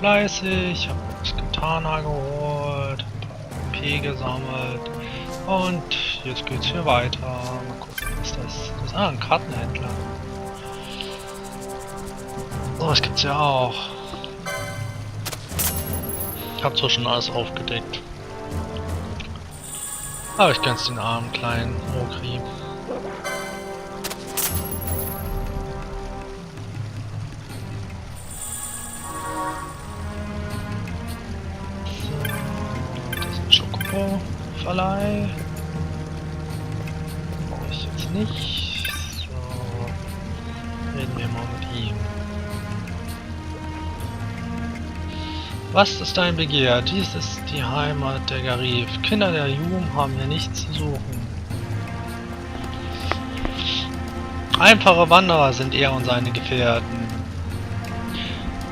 fleißig, habe das Katana geholt, ein paar P gesammelt und jetzt geht's hier weiter. Mal gucken, was das ist. Das ist ein Kartenhändler. So, was gibt's ja auch. Ich hab zwar schon alles aufgedeckt. Aber ich gönn's den armen kleinen Mogri. Verleih. Brauche ich jetzt nicht. So. Reden wir mal mit ihm. Was ist dein Begehr? Dies ist die Heimat der Garif. Kinder der Jugend haben hier nichts zu suchen. Einfache Wanderer sind er und seine Gefährten.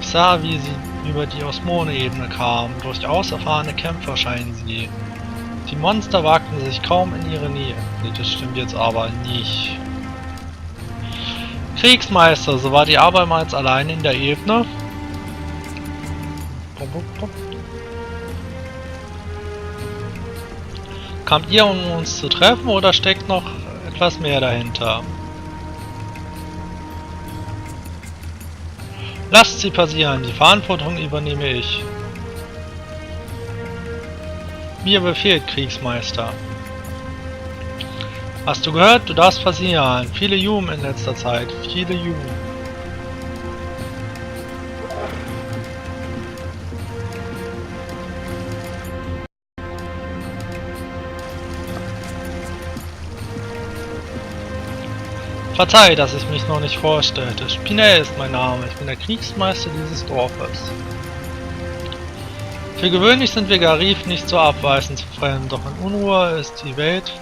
Ich sah, wie sie über die Osmone-Ebene kamen. Durchaus erfahrene Kämpfer scheinen sie. Die Monster wagten sich kaum in ihre Nähe. Nee, das stimmt jetzt aber nicht. Kriegsmeister, so war die abermals allein in der Ebene. Kamt ihr, um uns zu treffen, oder steckt noch etwas mehr dahinter? Lasst sie passieren, die Verantwortung übernehme ich. Mir befehlt, Kriegsmeister. Hast du gehört? Du darfst passieren. Viele Jugend in letzter Zeit. Viele Jugend. Verzeih, dass ich mich noch nicht vorstellte. Spinell ist mein Name. Ich bin der Kriegsmeister dieses Dorfes. Für gewöhnlich sind wir Garif nicht so abweisend zu fremd, doch in Unruhe ist die Welt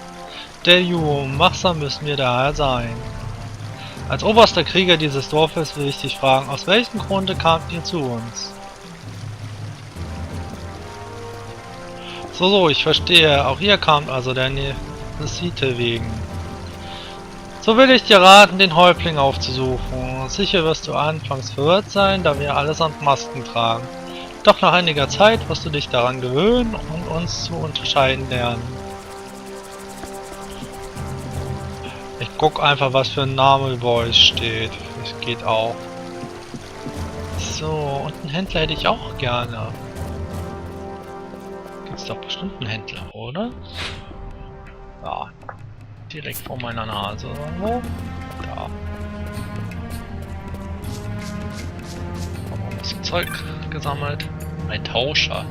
der Jugend. Wachsam müssen wir daher sein. Als oberster Krieger dieses Dorfes will ich dich fragen, aus welchem Grunde kamt ihr zu uns? So, ich verstehe. Auch ihr kamt also der Necessite wegen. So will ich dir raten, den Häuptling aufzusuchen. Sicher wirst du anfangs verwirrt sein, da wir allesamt Masken tragen. Doch nach einiger Zeit wirst du dich daran gewöhnen und uns zu unterscheiden lernen. Ich guck einfach, was für ein Name über euch steht. Das geht auch. So, und einen Händler hätte ich auch gerne. Gibt's doch bestimmt einen Händler, oder? Ja. Direkt vor meiner Nase. Wo? Da. Haben wir das Zeug gesammelt. Ein Tauscher.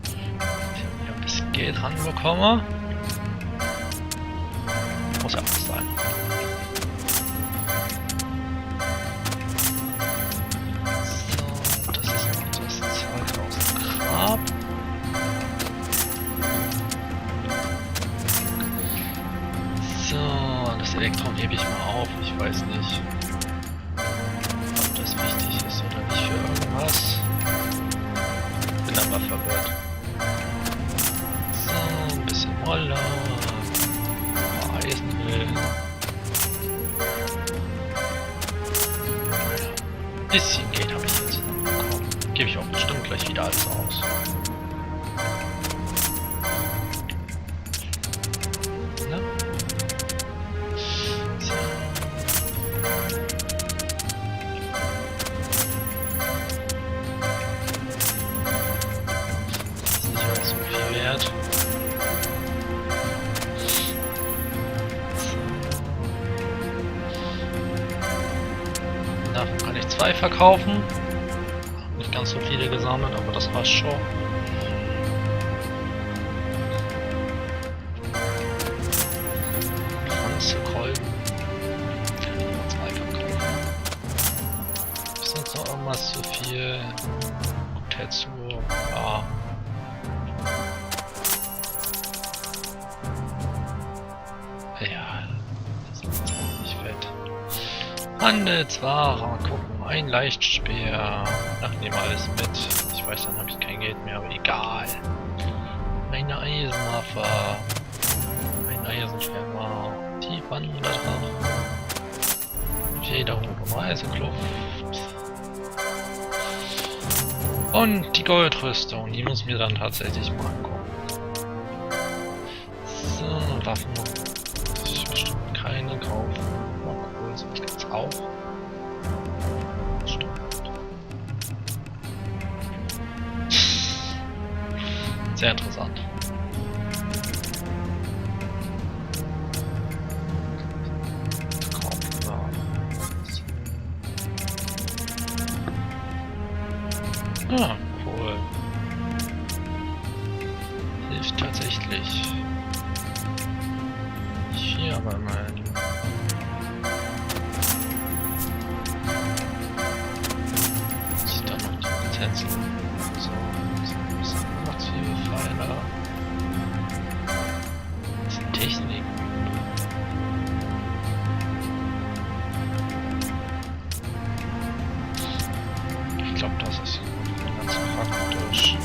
Hier ein bisschen Geld ranbekomme. Muss ja was sein. So, das ist noch das Zeug aus dem Grab. So, das Elektron hebe ich mal auf. Ich weiß nicht, ob das wichtig ist oder nicht für irgendwas. Bin aber verwirrt. So, ein bisschen Roller. Eisenöl. Ein bisschen Geld habe ich jetzt zusammenbekommen. Gebe ich auch bestimmt gleich wieder alles aus. Ne? So. Das ist nicht mehr so viel wert. Davon kann ich 2 verkaufen. Nicht ganz so viele gesammelt, aber das war's schon. Pflanzekolben. Kann ich nur 2 verkaufen. Ist sonst noch irgendwas zu viel? Tetsu. Ja. Ja. Das ist nicht fett. Handelsware, mal gucken. Ein Leichtspeer. Ach, nehme alles mit. Ich weiß, dann habe ich kein Geld mehr, aber egal. Eine Eisenwaffe. Ein Eisenschwert. Die Wanderdrache. Federhut und Reisekluft. Und die Goldrüstung, die muss ich mir dann tatsächlich mal angucken. So, Waffen. Ich bestimmt keine kaufen. Oh cool, so ich gibt's auch. Stimmt. Sehr interessant. Ah, cool. Hilft tatsächlich. Hier aber mal. Sieht da noch die Tänze. So, das sind noch Zwiebelpfeiler. Das sind Technik. Ich glaube, das ist ganz praktisch.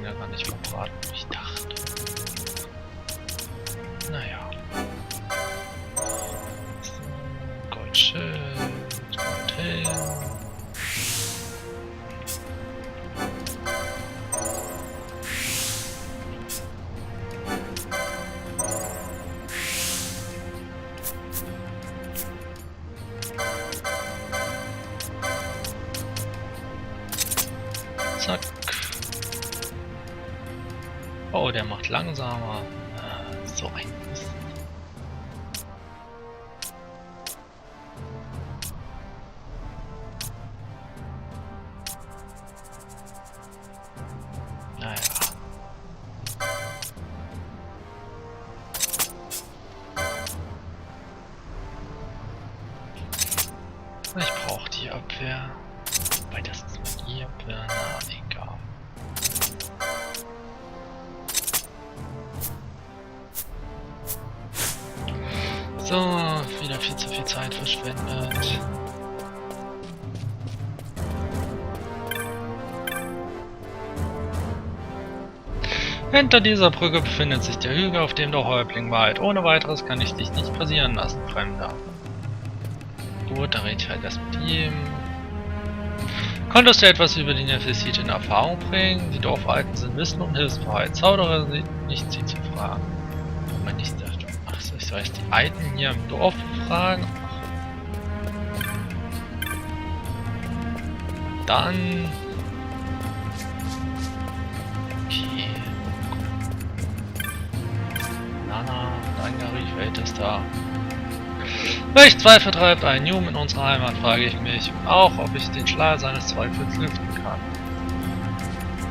Ja, gar nicht verbraten, wie ich dachte. Naja. Goldschild, Goldhelm. Zack. Oh, der macht langsamer. So ein Mist. Naja. Ich brauche die Abwehr. Weil das ist Magie Abwehr. Na, egal. So, wieder viel zu viel Zeit verschwendet. Hinter dieser Brücke befindet sich der Hügel, auf dem der Häuptling weilt. Ohne weiteres kann ich dich nicht passieren lassen, Fremder. Gut, dann rede ich halt erst mit ihm. Konntest du etwas über die Nephesite in Erfahrung bringen? Die Dorfalten sind Wissen und hilfsbereit. Zaudere nicht, sie zu fragen. Moment, nicht der. Achso, ich soll jetzt die Alten hier im Dorf fragen. Dann. Okay. Nana, dein Garif ist da. Welch Zweifel treibt einen Jungen in unserer Heimat, frage ich mich. Auch, ob ich den Schleier seines Zweifels lüften kann.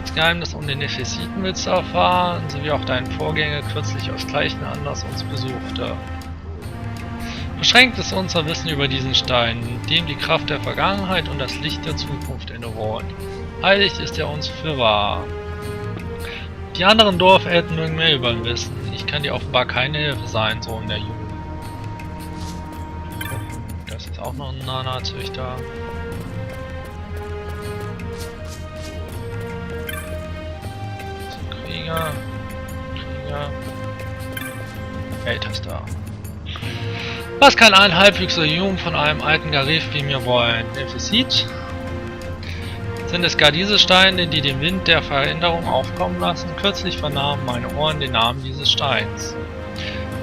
Das Geheimnis um den Nephesiten willst du erfahren, sowie auch deinen Vorgänger kürzlich aus gleichen Anlass uns besuchte. Beschränkt ist unser Wissen über diesen Stein, dem die Kraft der Vergangenheit und das Licht der Zukunft innewohnt. Heilig ist er uns fürwahr. Die anderen Dorfelten mögen mehr über ihn wissen. Ich kann dir offenbar keine Hilfe sein, Sohn der Jugend. Das ist auch noch ein Nana-Züchter. Krieger. Ältester. Was kann ein halbwüchsiger Jung von einem alten Garif wie mir wollen? Nephesite? Sind es gar diese Steine, die den Wind der Veränderung aufkommen lassen? Kürzlich vernahmen meine Ohren den Namen dieses Steins.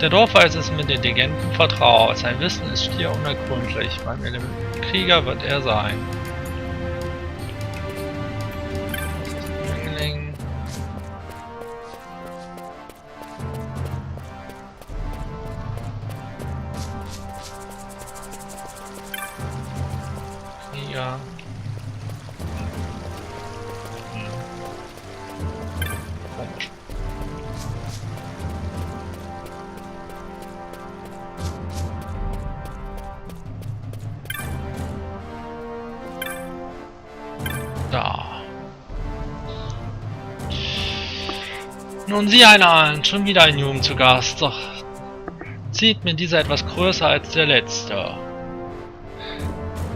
Der Dorfweis ist mit den Legenden vertraut. Sein Wissen ist schier unergründlich. Beim Krieger wird er sein. Krieger. Komisch. Da. Nun sieh einer an, schon wieder ein Jungen zu Gast, doch zieht mir dieser etwas größer als der letzte.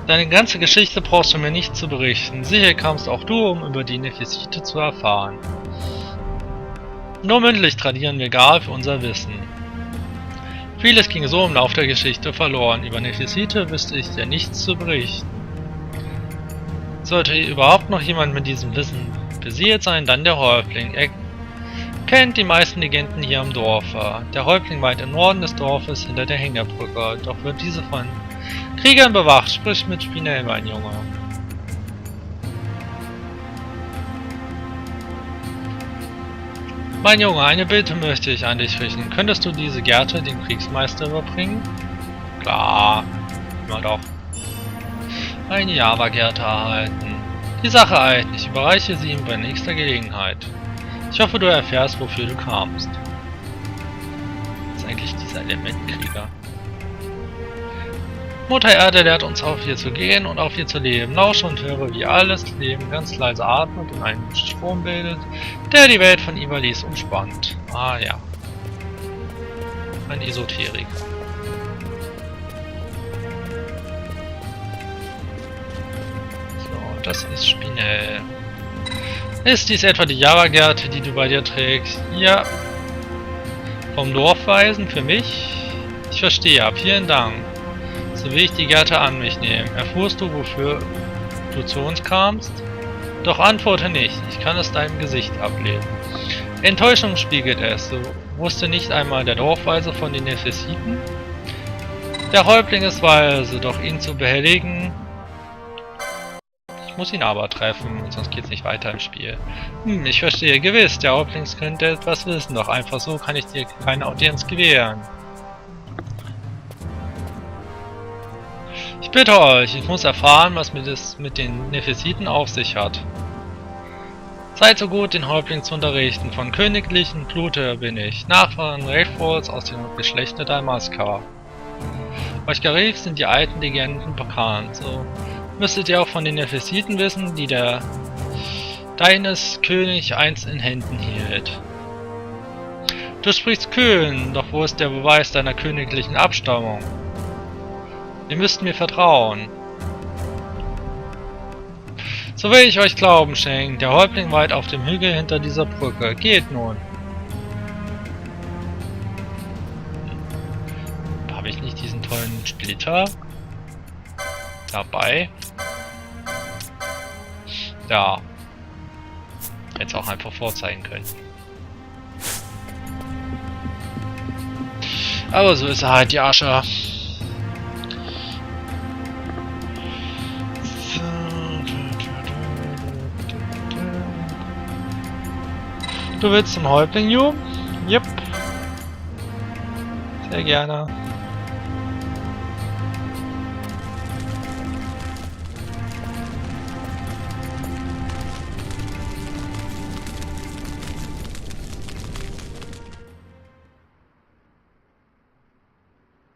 Deine ganze Geschichte brauchst du mir nicht zu berichten. Sicher kamst auch du, um über die Nephesite zu erfahren. Nur mündlich tradieren wir gar für unser Wissen. Vieles ging so im Lauf der Geschichte verloren. Über Nephesite wüsste ich dir nichts zu berichten. Sollte überhaupt noch jemand mit diesem Wissen beseelt sein, dann der Häuptling. Er kennt die meisten Legenden hier im Dorf. Der Häuptling weit im Norden des Dorfes hinter der Hängebrücke. Doch wird diese von Kriegern bewacht. Sprich mit Spinell, mein Junge. Mein Junge, eine Bitte möchte ich an dich richten. Könntest du diese Gerte dem Kriegsmeister überbringen? Klar, immer doch. Eine Java-Gerte erhalten. Die Sache eilt, ich überreiche sie ihm bei nächster Gelegenheit. Ich hoffe, du erfährst, wofür du kamst. Was ist eigentlich dieser Elementkrieger? Mutter Erde lehrt uns auf, hier zu gehen und auf hier zu leben. Lausche und höre, wie alles Leben ganz leise atmet und einen Strom bildet, der die Welt von Ivalis umspannt. Ah ja. Ein Esoteriker. So, das ist Spinell. Ist dies etwa die Java-Gerte, die du bei dir trägst? Ja. Vom Dorfweisen für mich? Ich verstehe, vielen Dank. So will ich die Gerte an mich nehmen. Erfuhrst du, wofür du zu uns kamst? Doch antworte nicht, ich kann es deinem Gesicht ablesen. Enttäuschung spiegelt es, so wusste nicht einmal der Dorfweise von den Nephesiten? Der Häuptling ist weise, doch ihn zu behelligen... Ich muss ihn aber treffen, sonst geht's nicht weiter im Spiel. Ich verstehe, gewiss, der Häuptling könnte etwas wissen, doch einfach so kann ich dir keine Audienz gewähren. Ich bitte euch, ich muss erfahren, was es mit den Nephesiten auf sich hat. Seid so gut, den Häuptling zu unterrichten. Von königlichen Blute bin ich, Nachfahren Railfalls aus dem Geschlechte Dalmaska. Euch Garif sind die alten Legenden bekannt, so müsstet ihr auch von den Nephesiten wissen, die der deines König einst in Händen hielt. Du sprichst kühn, doch wo ist der Beweis deiner königlichen Abstammung? Ihr müsst mir vertrauen. So will ich euch Glauben schenken. Der Häuptling weilt auf dem Hügel hinter dieser Brücke. Geht nun. Habe ich nicht diesen tollen Splitter dabei? Ja. Hätte es auch einfach vorzeigen können. Aber so ist er halt, die Asche. Du willst zum Häuptling, Ju? Yep. Sehr gerne.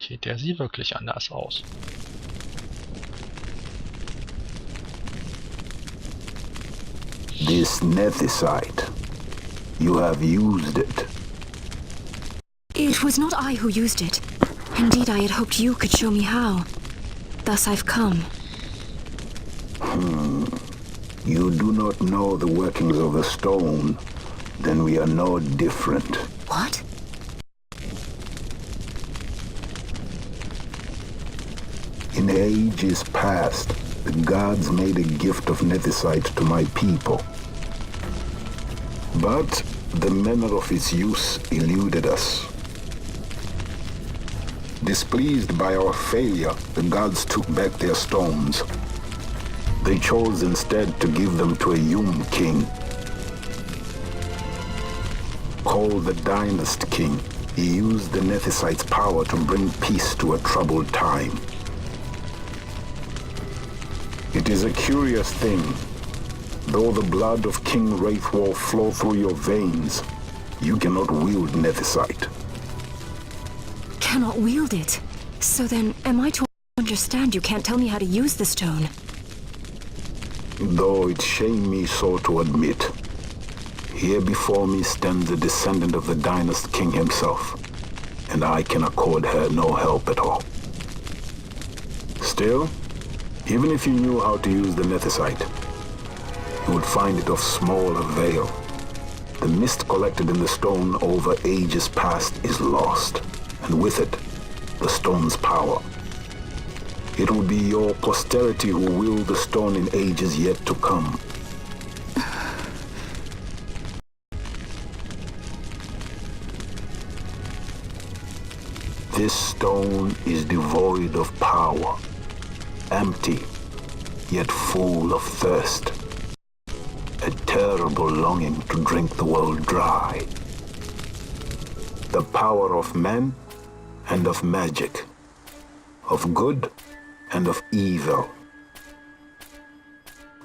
Okay, der sieht wirklich anders aus. This Nephesite. You have used it. It was not I who used it. Indeed, I had hoped you could show me how. Thus I've come. You do not know the workings of the stone. Then we are no different. What? In ages past, the gods made a gift of Nephesite to my people. But the manner of its use eluded us. Displeased by our failure, the gods took back their stones. They chose instead to give them to a Yum king. Called the Dynast King, he used the Nephesite's power to bring peace to a troubled time. It is a curious thing. Though the blood of King Wraithwolf flow through your veins, you cannot wield Nephesite. Cannot wield it? So then, am I to understand you can't tell me how to use the stone? Though it shame me so to admit, here before me stands a descendant of the Dynast King himself, and I can accord her no help at all. Still, Even if you knew how to use the nethicite, you would find it of small avail. The mist collected in the stone over ages past is lost, and with it, the stone's power. It will be your posterity who wield the stone in ages yet to come. This stone is devoid of power, empty, yet full of thirst. A terrible longing to drink the world dry. The power of men and of magic, of good and of evil.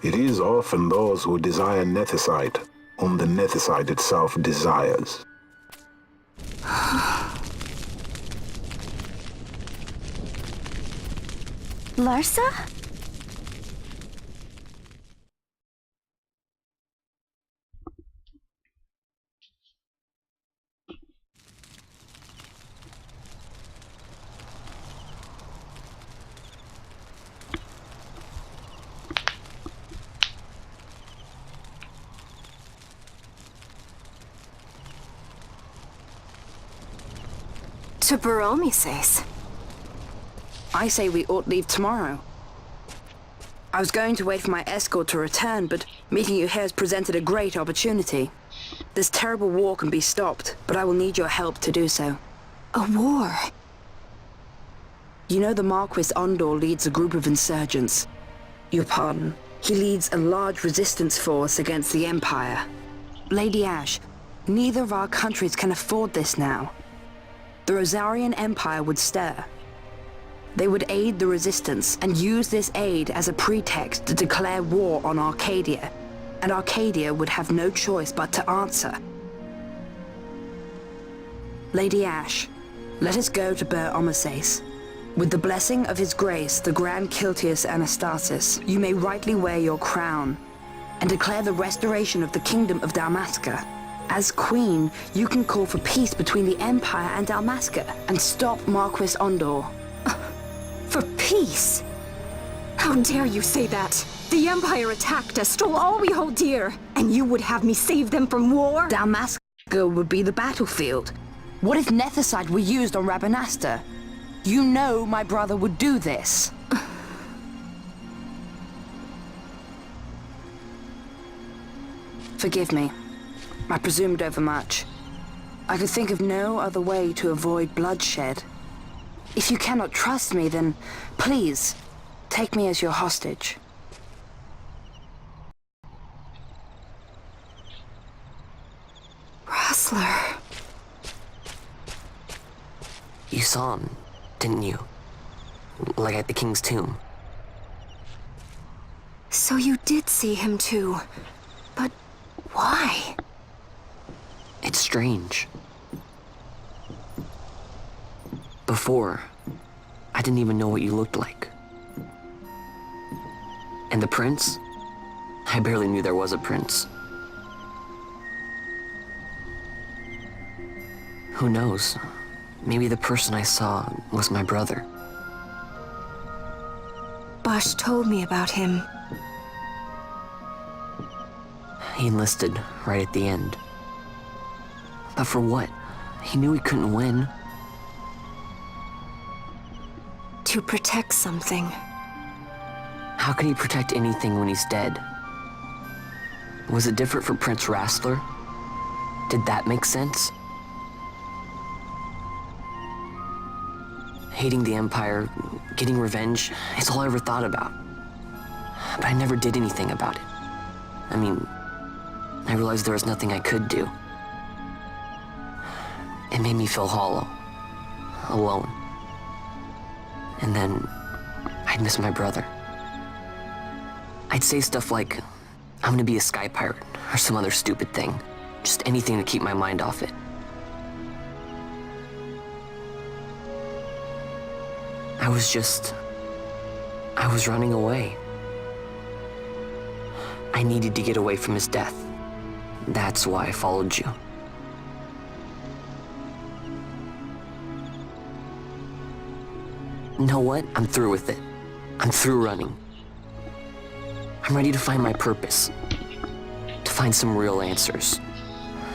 It is often those who desire nethicite whom the nethicite itself desires. Larsa? To Baromises. I say we ought leave tomorrow. I was going to wait for my escort to return, but meeting you here has presented a great opportunity. This terrible war can be stopped, but I will need your help to do so. A war? You know the Marquis Ondor leads a group of insurgents. Your pardon. He leads a large resistance force against the Empire. Lady Ash, neither of our countries can afford this now. The Rosarian Empire would stir. They would aid the resistance and use this aid as a pretext to declare war on Arcadia, and Arcadia would have no choice but to answer. Lady Ash, let us go to Baromises. With the blessing of His Grace, the Grand Kiltius Anastasis, you may rightly wear your crown and declare the restoration of the Kingdom of Dalmasca. As Queen, you can call for peace between the Empire and Dalmasca and stop Marquis Ondor. For peace? How dare you say that? The Empire attacked us, stole all we hold dear, and you would have me save them from war? Dalmasca would be the battlefield. What if nethicite were used on Rabanasta? You know my brother would do this. Forgive me. I presumed overmuch. I could think of no other way to avoid bloodshed. If you cannot trust me, then please, take me as your hostage. Rustler. You saw him, didn't you? Like at the King's tomb. So you did see him too. But why? It's strange. Before, I didn't even know what you looked like. And the prince? I barely knew there was a prince. Who knows? Maybe the person I saw was my brother. Bosch told me about him. He enlisted right at the end. But for what? He knew he couldn't win. To protect something. How can he protect anything when he's dead? Was it different for Prince Rastler? Did that make sense? Hating the Empire, getting revenge, it's all I ever thought about. But I never did anything about it. I mean, I realized there was nothing I could do. It made me feel hollow, alone. And then, I'd miss my brother. I'd say stuff like, I'm gonna be a sky pirate, or some other stupid thing. Just anything to keep my mind off it. I was running away. I needed to get away from his death. That's why I followed you. You know what? I'm through with it. I'm through running. I'm ready to find my purpose. To find some real answers.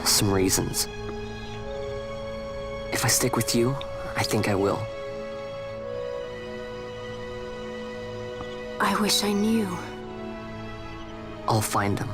Some reasons. If I stick with you, I think I will. I wish I knew. I'll find them.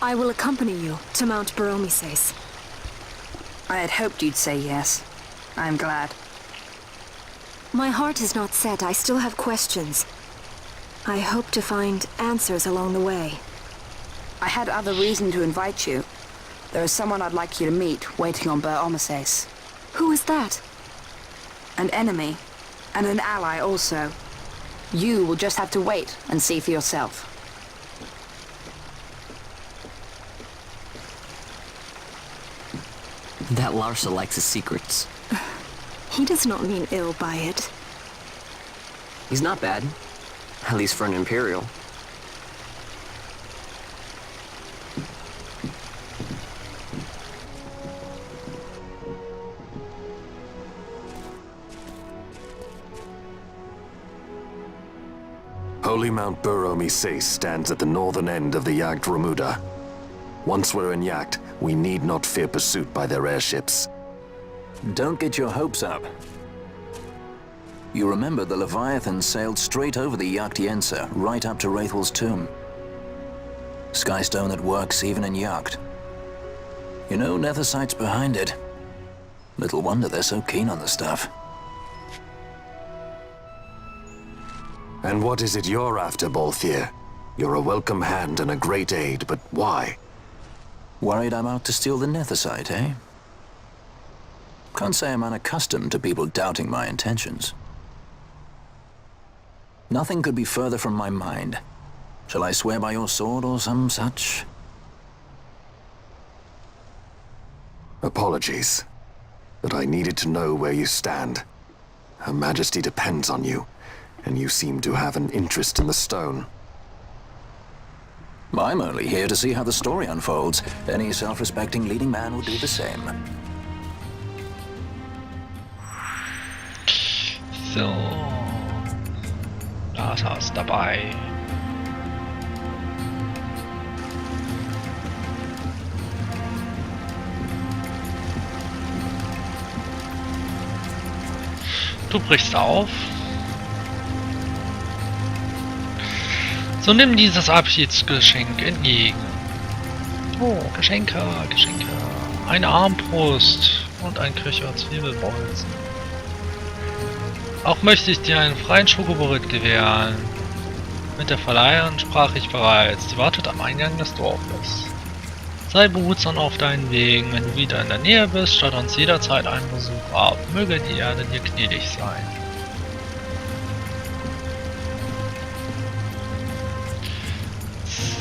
I will accompany you to Mount Baromises. I had hoped you'd say yes. I'm glad. My heart is not set. I still have questions. I hope to find answers along the way. I had other reason to invite you. There is someone I'd like you to meet waiting on Baromises. Who is that? An enemy, and an ally also. You will just have to wait and see for yourself. That Larsa likes his secrets. He does not mean ill by it. He's not bad. At least for an Imperial. Holy Mount Baromises stands at the northern end of the Jagd Remuda. Once we're in Jagd, we need not fear pursuit by their airships. Don't get your hopes up. You remember the Leviathan sailed straight over the Jagd right up to Wraithel's tomb. Skystone that works even in Jagd. You know, Nethersight's behind it. Little wonder they're so keen on the stuff. And what is it you're after, Balthier? You're a welcome hand and a great aid, but why? Worried I'm out to steal the Nethersight, eh? Can't say I'm unaccustomed to people doubting my intentions. Nothing could be further from my mind. Shall I swear by your sword or some such? Apologies, but I needed to know where you stand. Her Majesty depends on you, and you seem to have an interest in the stone. I'm only here to see how the story unfolds. Any self-respecting leading man would do the same. So. Larsa ist dabei. Du brichst auf. So nimm dieses Abschiedsgeschenk entgegen. Oh, Geschenke, Geschenke. Eine Armbrust und ein Köcher Zwiebelbolzen. Auch möchte ich dir einen freien Schokoborit gewähren. Mit der Verleiherin sprach ich bereits. Sie wartet am Eingang des Dorfes. Sei behutsam auf deinen Wegen. Wenn du wieder in der Nähe bist, statt uns jederzeit einen Besuch ab. Möge die Erde dir gnädig sein.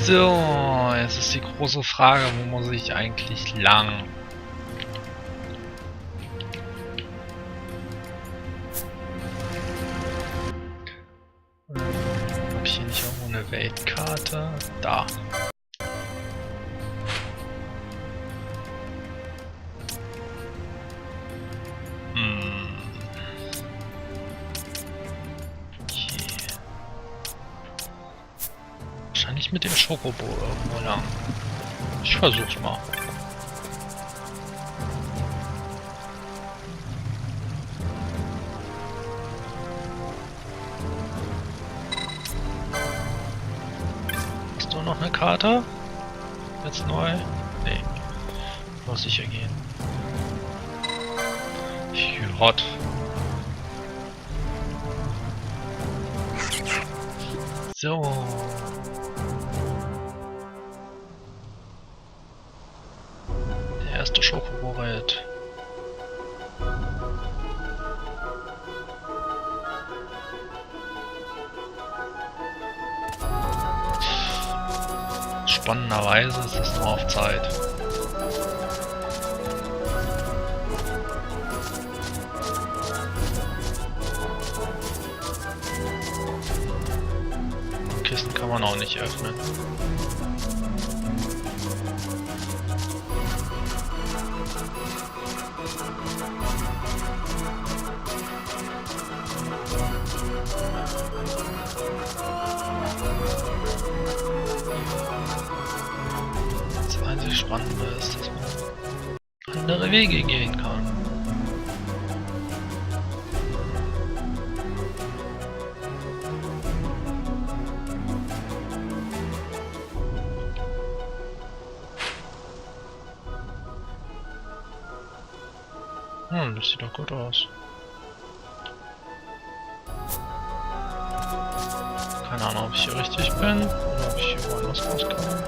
So, jetzt ist die große Frage, wo muss ich eigentlich lang? Hab ich hier nicht irgendwo eine Weltkarte? Da. Wahrscheinlich mit dem Schokobo irgendwo lang. Ich versuch's mal. Hast du noch eine Karte? Jetzt neu? Nee. Muss sicher gehen. Hot. So. Der erste Schokoborit. spannenderweise ist es nur auf Zeit. Kisten kann man auch nicht öffnen. Das einzige Spannende ist, dass man andere Wege gehen kann. Das sieht doch gut aus. Keine Ahnung, ob ich hier richtig bin oder ob ich hier woanders rauskomme.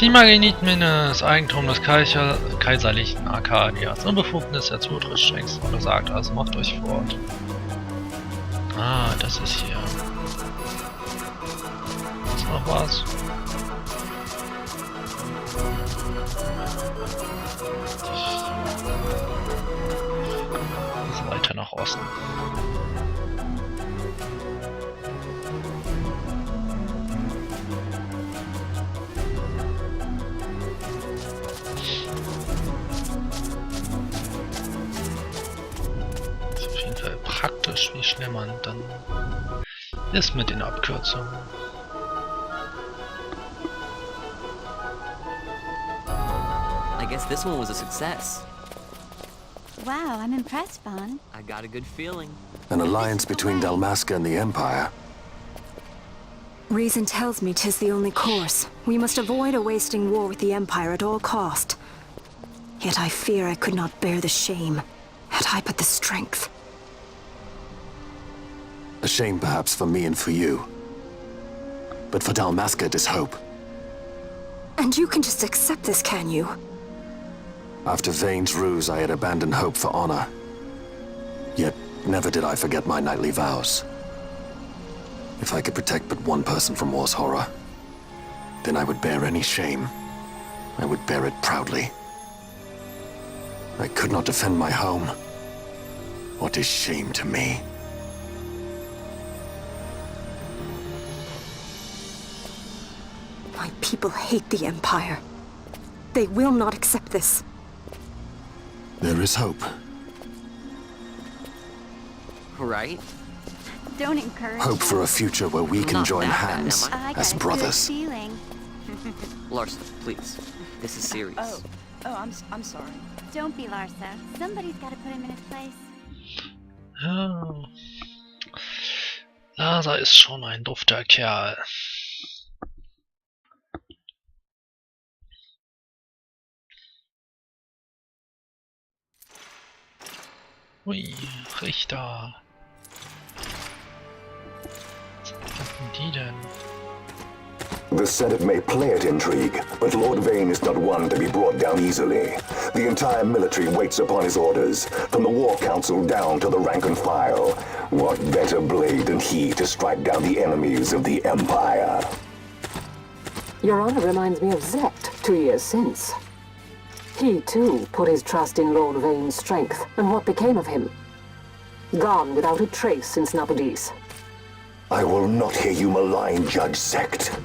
Die Magnetmine ist Eigentum des kaiserlichen Arkadias. Unbefugnis der Zutrittsstrengsten untersagt, also macht euch fort. Ah, das ist hier. Ist noch was? Weiter nach Osten. Ist auf jeden Fall praktisch, wie schnell man dann ist mit den Abkürzungen. I guess this one was a success. Wow, I'm impressed, Vaughn. I got a good feeling. An alliance between Dalmasca and the Empire. Reason tells me 'tis the only course. We must avoid a wasting war with the Empire at all cost. Yet I fear I could not bear the shame, had I but the strength. A shame perhaps for me and for you. But for Dalmasca it is hope. And you can just accept this, can you? After Vane's ruse, I had abandoned hope for honor. Yet, never did I forget my knightly vows. If I could protect but one person from war's horror, then I would bear any shame. I would bear it proudly. I could not defend my home. What is shame to me? My people hate the Empire. They will not accept this. There is hope. Right? Don't encourage Hope for them. a future where we can Not join that bad, hands am I as got a brothers. good feeling. Larsa, please. This is serious. I'm sorry. Don't be Larsa. Somebody's got to put him in his place. Ja. Larsa ist schon ein dufter Kerl. Ui, Richter. Was sind die denn? The Senate may play at intrigue, but Lord Vane is not one to be brought down easily. The entire military waits upon his orders, from the War Council down to the rank and file. What better blade than he to strike down the enemies of the Empire? Your honor reminds me of Zet 2 years since. He, too, put his trust in Lord Vane's strength, and what became of him? Gone without a trace since Napodis. I will not hear you malign Judge Sect.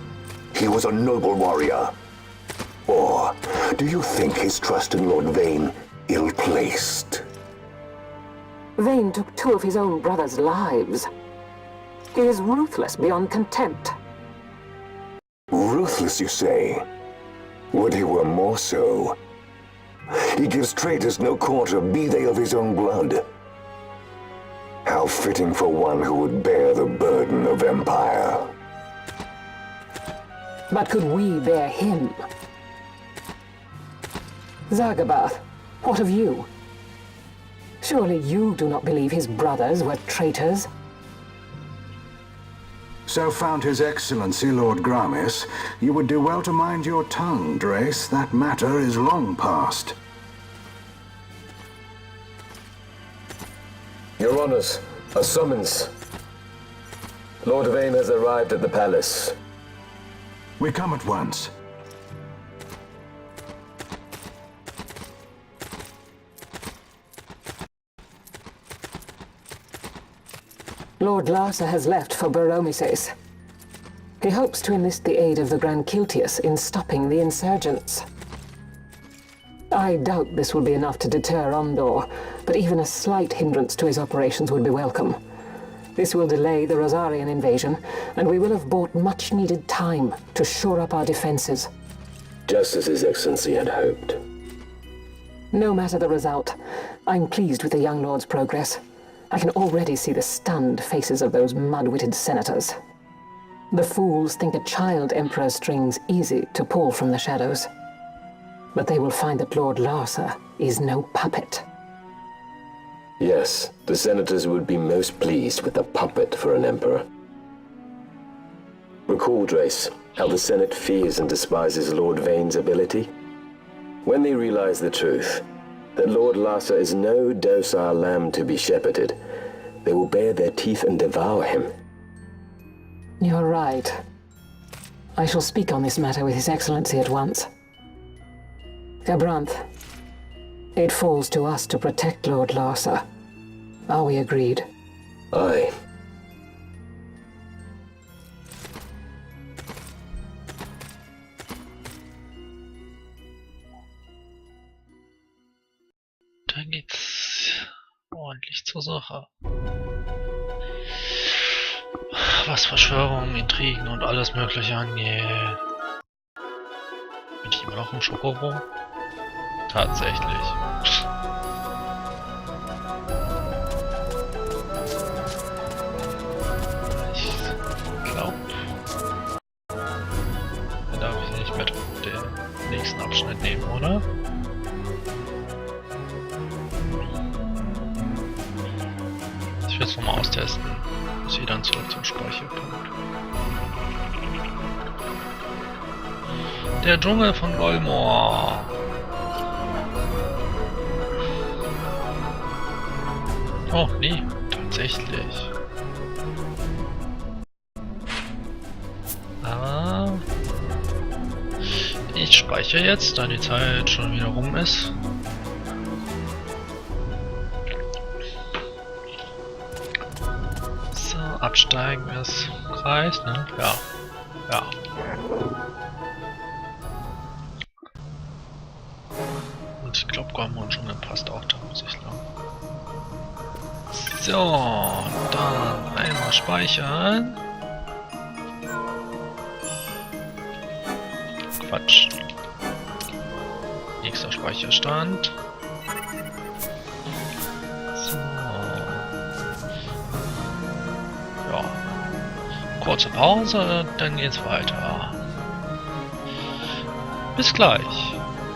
He was a noble warrior. Or do you think his trust in Lord Vane ill-placed? Vane took 2 of his own brothers' lives. He is ruthless beyond contempt. Ruthless, you say? Would he were more so. He gives traitors no quarter, be they of his own blood. How fitting for one who would bear the burden of empire. But could we bear him? Zagabath, what of you? Surely you do not believe his brothers were traitors? So found His Excellency Lord Gramis, you would do well to mind your tongue, Drace. That matter is long past. Your Honors, a summons. Lord Vane has arrived at the palace. We come at once. Lord Larsa has left for Baromises. He hopes to enlist the aid of the Grand Kiltius in stopping the insurgents. I doubt this will be enough to deter Ondor, but even a slight hindrance to his operations would be welcome. This will delay the Rosarian invasion, and we will have bought much-needed time to shore up our defenses. Just as His Excellency had hoped. No matter the result, I'm pleased with the young lord's progress. I can already see the stunned faces of those mud-witted senators. The fools think a child emperor's strings easy to pull from the shadows. But they will find that Lord Larsa is no puppet. Yes, the senators would be most pleased with a puppet for an emperor. Recall, Drace, how the Senate fears and despises Lord Vane's ability. When they realize the truth, that Lord Larsa is no docile lamb to be shepherded, they will bare their teeth and devour him. You're right. I shall speak on this matter with His Excellency at once. Gabranth, it falls to us to protect Lord Larsa. Are we agreed? Aye. Da geht's ordentlich zur Sache. Was Verschwörungen, Intrigen und alles Mögliche angeht. Bin ich immer noch im Schokobo? Tatsächlich. Ich glaube, da darf ich nicht mit den nächsten Abschnitt nehmen, oder? Ich will es nochmal austesten. Muss ich dann zurück zum Speicherpunkt. Der Dschungel von Golmor. Oh, nee, tatsächlich. Aber ich speichere jetzt, da die Zeit schon wieder rum ist. So, absteigen ist Kreis, ne? Ja. Ja. Und ich glaube, Gormon schon passt auch, da muss ich lang. So, dann einmal speichern. Quatsch. Nächster Speicherstand. So. Ja. Kurze Pause, dann geht's weiter. Bis gleich.